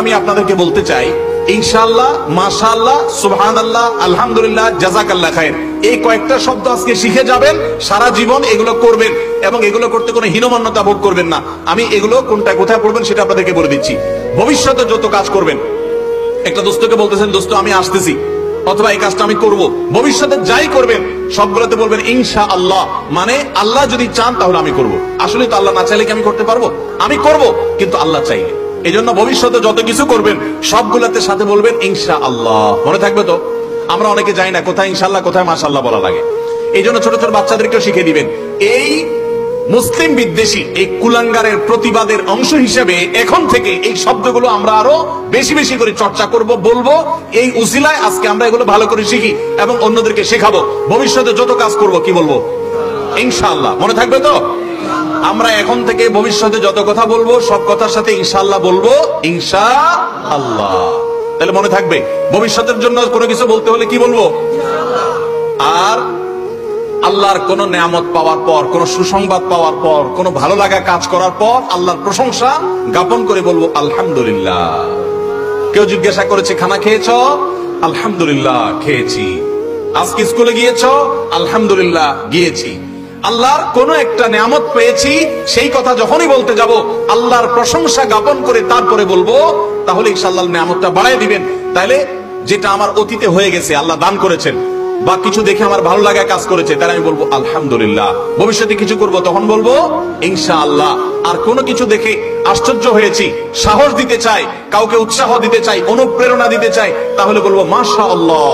আমি আপনাদেরকে বলতে চাই, ইনশাআল্লাহ, মাশাআল্লাহ, সুবহানাল্লাহ, আলহামদুলিল্লাহ, জাযাকাল্লাহ খায়ের, এই কয়েকটা শব্দ আজকে শিখে যাবেন, সারা জীবন এগুলো করবেন এবং এগুলো করতে কোনো হীনমন্যতা ভোগ করবেন না। আমি এগুলো কোনটা কোথায় পড়বেন সেটা আপনাদেরকে বলে দিচ্ছি। ভবিষ্যতে যত কাজ করবেন, একটা দোস্তকে বলতেছেন, দোস্ত আমি আসতেছি, অথবা এই কাজটা আমি করব, ভবিষ্যতে যাই করবেন সবগুলোতে বলবেন ইনশাআল্লাহ, মানে আল্লাহ যদি চান তাহলে আমি করব। আসলে তো আল্লাহ না চাইলে কি আমি করতে পারবো? আমি করব, কিন্তু আল্লাহ চাইলে। এই জন্য ভবিষ্যতে যত কিছু করবেন সবগুলোতে সাথে বলবেন ইনশাআল্লাহ। মনে থাকবে তো? আমরা অনেকে জানি না কোথায় ইনশাআল্লাহ কোথায় মাশাআল্লাহ বলা লাগে। এই জন্য ছোট ছোট বাচ্চাদেরকেও শিখিয়ে দিবেন। এই মুসলিম বিদ্বেষী এই কুলাঙ্গারের প্রতিবাদের অংশ হিসেবে এখন থেকে এই শব্দগুলো আমরা আরো বেশি বেশি করে চর্চা করব, বলবো। এই উসিলায় আজকে আমরা এগুলো ভালো করে শিখি এবং অন্যদেরকে শেখাবো। ভবিষ্যতে যত কাজ করব কি বলবো? ইনশাআল্লাহ। মনে থাকবে তো? আমরা এখন থেকে ভবিষ্যতে যত কথা বলবো সব কথার সাথে ইনশাআল্লাহ বলবো, ইনশাআল্লাহ। তাহলে মনে থাকবে, ভবিষ্যতের জন্য কোনো কিছু বলতে হলে কি বলবো? আর আল্লাহর কোন নেয়ামত পাওয়ার পর, কোন সুসংবাদ পাওয়ার পর, কোন ভালো লাগা কাজ করার পর আল্লাহর প্রশংসা জ্ঞাপন করে বলবো আলহামদুলিল্লাহ। কেউ জিজ্ঞাসা করেছে খানা খেয়েছ? আলহামদুলিল্লাহ খেয়েছি। আজকে স্কুলে গিয়েছ? আলহামদুলিল্লাহ গিয়েছি। আল্লাহর কোন একটা নেয়ামত পেয়েছি, সেই কথা যখনই বলতে যাব আল্লাহর প্রশংসা জ্ঞাপন করে তারপরে বলবো, তাহলে ইনশাআল্লাহ নেয়ামতটা বাড়ায় দিবেন। তাইলে যেটা আমার অতীতে হয়ে গেছে, আল্লাহ দান করেছেন, বা কিছু দেখে আমার ভালো লাগা কাজ করেছে, তাহলে আমি বলবো আলহামদুলিল্লাহ। ভবিষ্যতে কিছু করব তখন বলবো ইনশাআল্লাহ। আর কোনো কিছু দেখে আশ্চর্য হয়েছি, সাহস দিতে চাই, কাউকে উৎসাহ দিতে চাই, অনুপ্রেরণা দিতে চাই, তাহলে বলবো মাশাআল্লাহ।